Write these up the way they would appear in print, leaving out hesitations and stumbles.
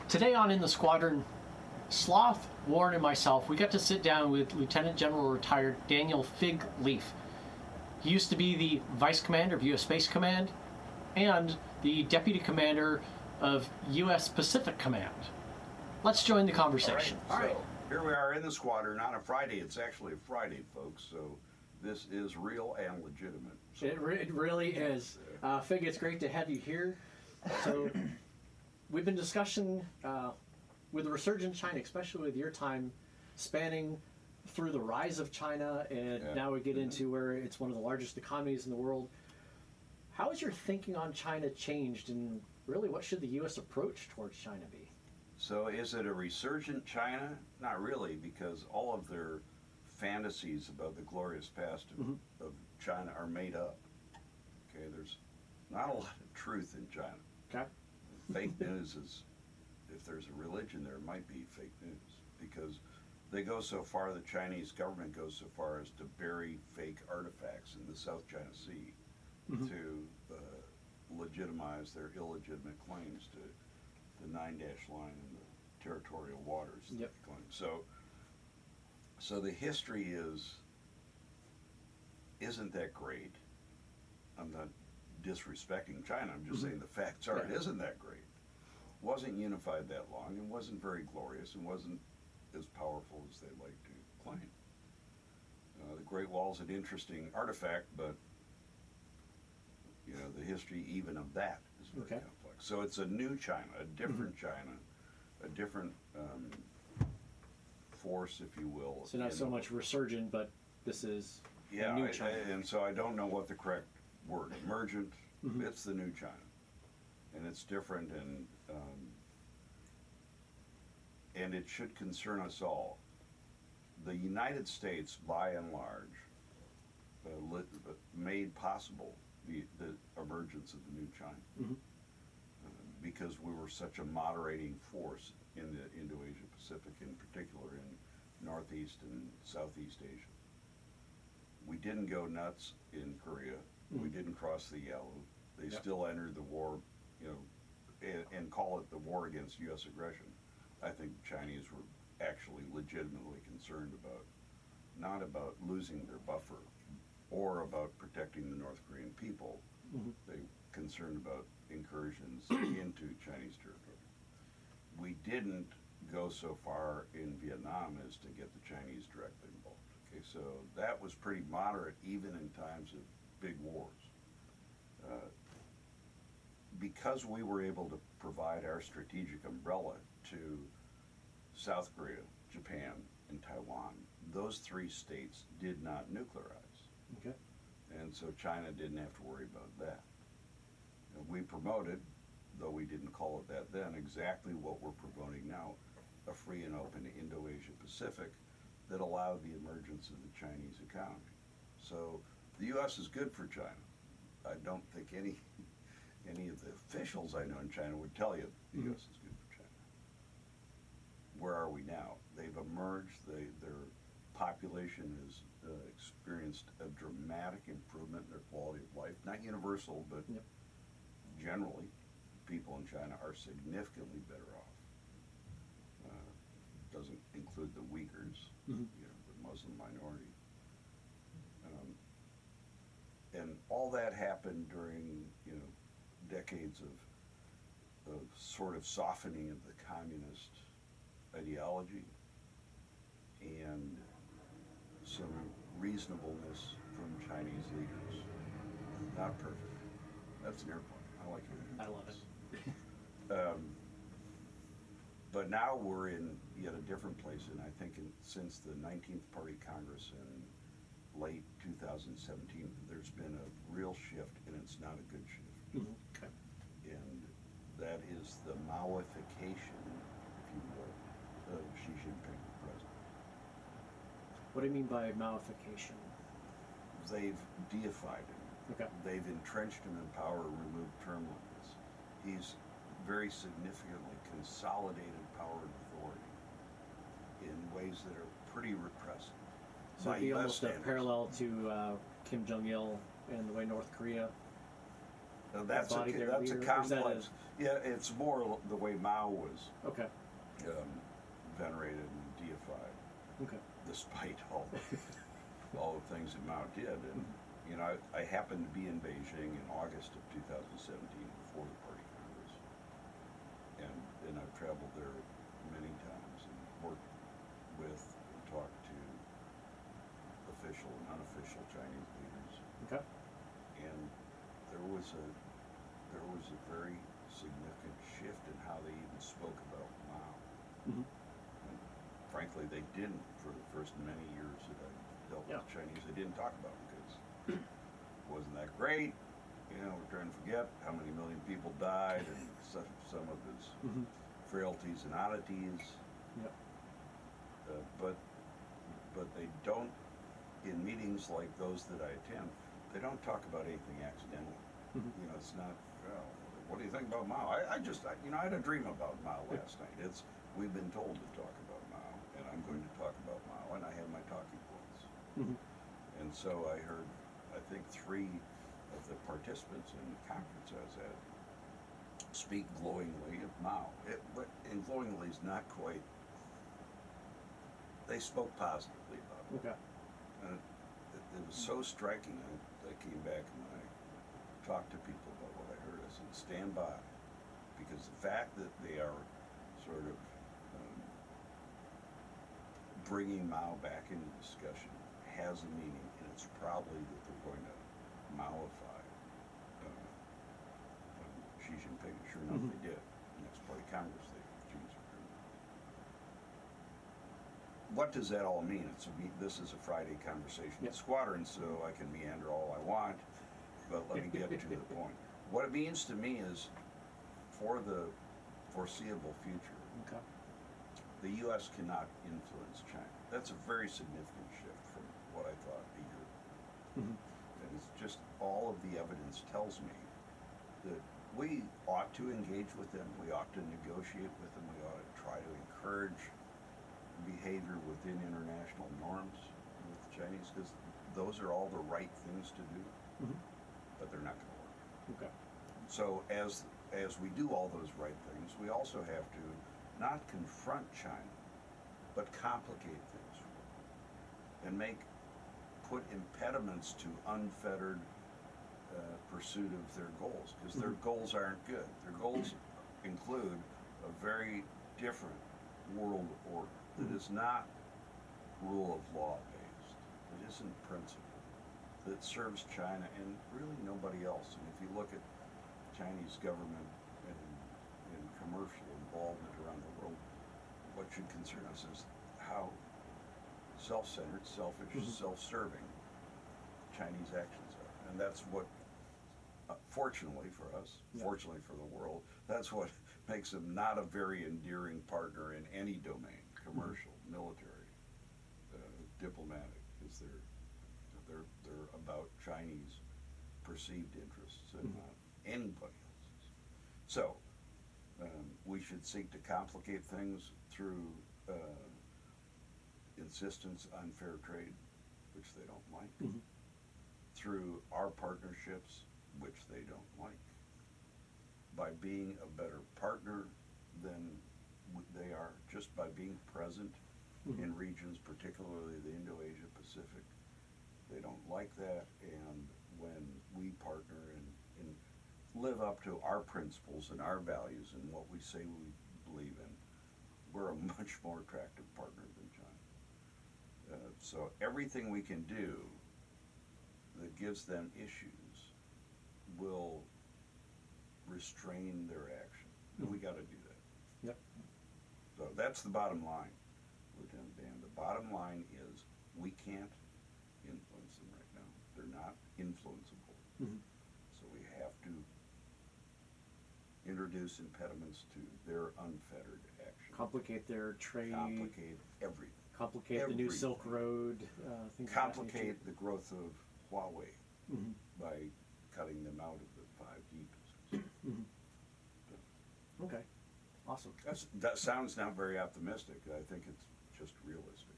Today on In the Squadron, Sloth, Warren, and myself, we got to sit down with Lieutenant General retired Daniel Fig Leaf. He used to be the Vice Commander of U.S. Space Command and the Deputy Commander of U.S. Pacific Command. Let's join the conversation. All right. Here we are in the squadron on a Friday. It's actually a Friday, folks, so this is real and legitimate. So, It really is. Fig, it's great to have you here. So, we've been discussing with the resurgent China, especially with your time spanning through the rise of China, and now we get into where it's one of the largest economies in the world. How has your thinking on China changed, and really what should the U.S. approach towards China be? So is it a resurgent China? Not really, because all of their fantasies about the glorious past of China are made up. Okay, there's not a lot of truth in China. Okay. Fake news is, if there's a religion, there might be fake news, because they go so far, the Chinese government goes so far as to bury fake artifacts in the South China Sea to legitimize their illegitimate claims to the 9-dash line in the territorial waters that they claim. So the history isn't that great. I'm not disrespecting China, I'm just saying the facts are it isn't that great. Wasn't unified that long, and wasn't very glorious, and wasn't as powerful as they'd like to claim. The Great Wall's an interesting artifact, but you know, the history even of that is very complex. So it's a new China, a different China, a different force, if you will. So not so much resurgent, but this is a new China. And so I don't know what the correct word, emergent, it's the new China. And it's different, and it should concern us all. The United States, by and large, made possible the emergence of the new China because we were such a moderating force in the Indo-Asia-Pacific, in particular in Northeast and Southeast Asia. We didn't go nuts in Korea. We didn't cross the Yalu. They still entered the war, you know, and call it the war against U.S. aggression. I think the Chinese were actually legitimately concerned about, not about losing their buffer or about protecting the North Korean people. They were concerned about incursions into Chinese territory. We didn't go so far in Vietnam as to get the Chinese directly involved. Okay, so that was pretty moderate even in times of big wars. Because we were able to provide our strategic umbrella to South Korea, Japan, and Taiwan, those three states did not nuclearize. Okay. And so China didn't have to worry about that. And we promoted, though we didn't call it that then, exactly what we're promoting now, a free and open Indo-Asia Pacific that allowed the emergence of the Chinese economy. So the U.S. is good for China. I don't think any of the officials I know in China would tell you the U.S. is good for China. Where are we now? They've emerged. Their population has experienced a dramatic improvement in their quality of life. Not universal, but generally, people in China are significantly better off. Doesn't include the Uyghurs, you know, the Muslim minority. And all that happened during, you know, decades of sort of softening of the communist ideology and some reasonableness from Chinese leaders. Not perfect. That's an airplane. I like it. I love it. But now we're in yet a different place, and I think since the 19th Party Congress in late 2017, there's been a real shift, and it's not a good shift. Okay. And that is the Maoification, if you will, of Xi Jinping, the president. What do you mean by Maoification? They've deified him. Okay. They've entrenched him in power, removed term limits. He's very significantly consolidated power and authority in ways that are pretty repressive. So it'd be almost a parallel to Kim Jong-il and the way North Korea That's embody their that's a leader, or is that complex. Yeah, it's more the way Mao was Okay. venerated and deified, Okay. despite all the things that Mao did. And you know, I happened to be in Beijing in August of 2017 before the Party Congress, and I've traveled there many times and worked with and talked to official and unofficial Chinese leaders. Okay. And there was a very significant shift in how they even spoke about Mao. Mm-hmm. And frankly, they didn't for the first many years that I dealt with the Chinese. They didn't talk about him because it wasn't that great. You know, we're trying to forget how many million people died and some of his frailties and oddities. Yep. But they don't, in meetings like those that I attend, they don't talk about anything accidentally. Mm-hmm. You know, it's not, well, what do you think about Mao? I had a dream about Mao last night. We've been told to talk about Mao, and I'm going to talk about Mao, and I have my talking points. Mm-hmm. And so I heard, I think 3 of the participants in the conference I was at speak glowingly of Mao. And glowingly is not quite, they spoke positively about it. Okay. And it was so striking. I came back and I talked to people about what I heard. I said, stand by, because the fact that they are sort of bringing Mao back into discussion has a meaning, and it's probably that they're going to Maoify Xi Jinping. Sure enough, they did. Next Party Congress, they changed their name. What does that all mean? This is a Friday conversation in the Squadron, so I can meander all I want, but let me get to the point. What it means to me is, for the foreseeable future, Okay. the U.S. cannot influence China. That's a very significant shift from what I thought a year ago. Mm-hmm. And it's just all of the evidence tells me that we ought to engage with them, we ought to negotiate with them, we ought to try to encourage behavior within international norms with the Chinese, because those are all the right things to do, but they're not going to work. Okay. So as we do all those right things, we also have to not confront China, but complicate things for them and put impediments to unfettered pursuit of their goals, because their goals aren't good. Their goals include a very different world order that is not rule of law based. It isn't principle. That serves China and really nobody else. And if you look at Chinese government and commercial involvement around the world, what should concern us is how self-centered, selfish, self-serving Chinese actions are. And that's what, fortunately for us, fortunately for the world, that's what makes them not a very endearing partner in any domain, commercial, military, diplomatic, because they're about Chinese perceived interests and not anybody else's. So we should seek to complicate things through insistence on fair trade, which they don't like, through our partnerships, which they don't like, by being a better partner than they are, just by being present in regions, particularly the Indo-Asia Pacific. They don't like that, and when we partner and live up to our principles and our values and what we say we believe in, we're a much more attractive partner than China. So everything we can do that gives them issues will restrain their action. And we got to do that. Yep. So that's the bottom line, Lieutenant Dan. The bottom line is we can't influence them right now. They're not influenceable. So we have to introduce impediments to their unfettered action. Complicate their trade. Complicate everything. Complicate the new Silk Road. Things of that nature. Complicate the growth of Huawei by cutting them out of the 5G business. Okay. Awesome. That sounds not very optimistic. I think it's just realistic.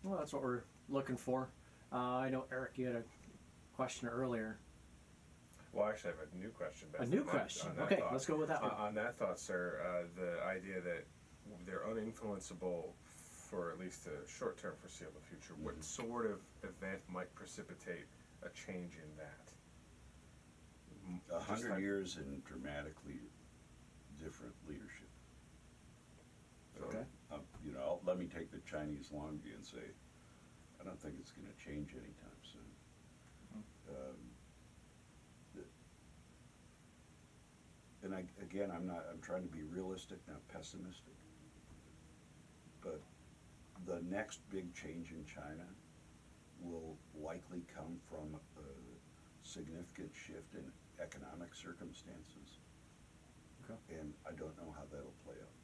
Well, that's what we're looking for. I know, Eric, you had a question earlier. Well, actually, I have a new question. A new question. Okay, let's go with that one. On that thought, sir, the idea that they're uninfluenceable for at least a short-term foreseeable future, what sort of event might precipitate a change in that? 100 years in dramatically different leadership. So, Okay. you know, let me take the Chinese long view and say, I don't think it's going to change anytime soon. Again, I'm trying to be realistic, not pessimistic. But the next big change in China will likely come from a significant shift in economic circumstances. Okay. And I don't know how that'll play out.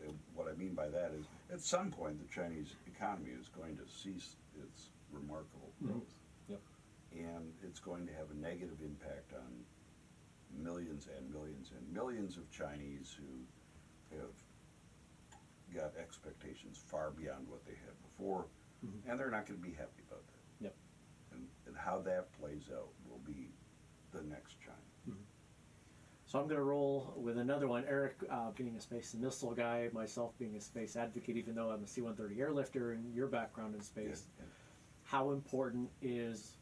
And what I mean by that is, at some point, the Chinese economy is going to cease its remarkable growth. Yep. And it's going to have a negative impact on millions and millions and millions of Chinese who have got expectations far beyond what they had before, and they're not going to be happy about that. Yep. And how that plays out will be the next China. So I'm going to roll with another one. Eric, being a space and missile guy, myself being a space advocate, even though I'm a C-130 airlifter, and your background in space, Yeah. how important is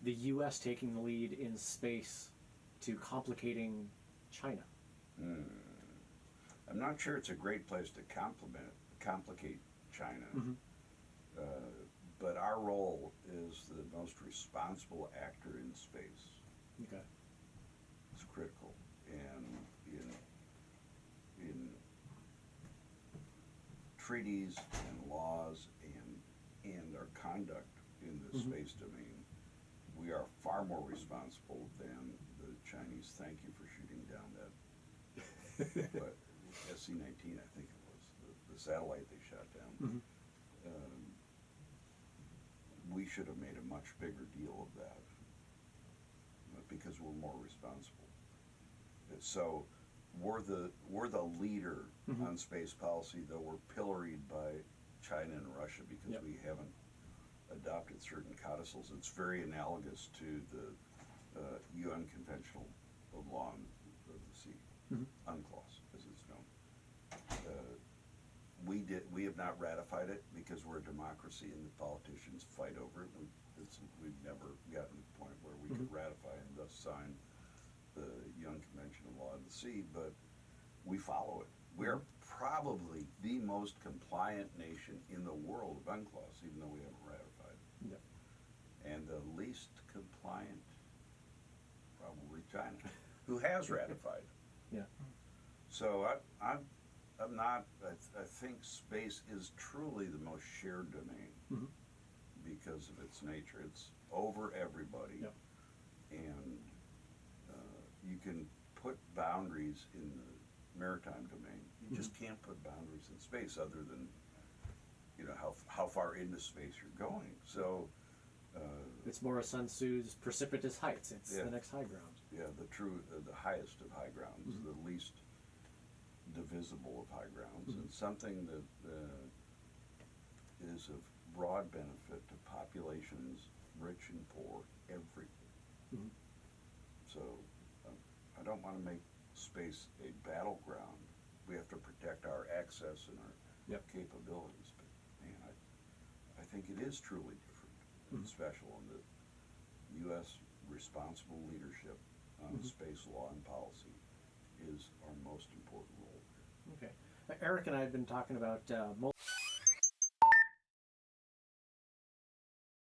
the U.S. taking the lead in space to complicating China? I'm not sure it's a great place to complicate China, but our role is the most responsible actor in space. Okay. It's critical, and in treaties and laws and our conduct in the space domain, we are far more responsible than the Chinese. Thank you for shooting down that SC-19, I think it was, the satellite they shot down. We should have made a much bigger deal of that because we're more responsible. So we're the leader on space policy, though we're pilloried by China and Russia because we haven't adopted certain codicils. It's very analogous to the UN Conventional of Law of the Sea, UNCLOS, as it's known. We have not ratified it because we're a democracy and the politicians fight over it. We've never gotten to the point where we could ratify and thus sign the UN Convention of Law of the Sea, but we follow it. We are probably the most compliant nation in the world of UNCLOS, even though we haven't ratified it. Yep. And the least compliant, probably China, who has ratified it. Yeah. So I'm not. I think space is truly the most shared domain because of its nature. It's over everybody, and you can put boundaries in the maritime domain. You just can't put boundaries in space, other than how far into space you're going. So it's more Sun Tzu's precipitous heights. It's the next high ground. Yeah, the highest of high grounds, the least divisible of high grounds, and something that is of broad benefit to populations, rich and poor, everywhere. So I don't want to make space a battleground. We have to protect our access and our capabilities. But man, I think it is truly different and special, and the U.S. responsible leadership on space law and policy is our most important role. Okay. Eric and I have been talking about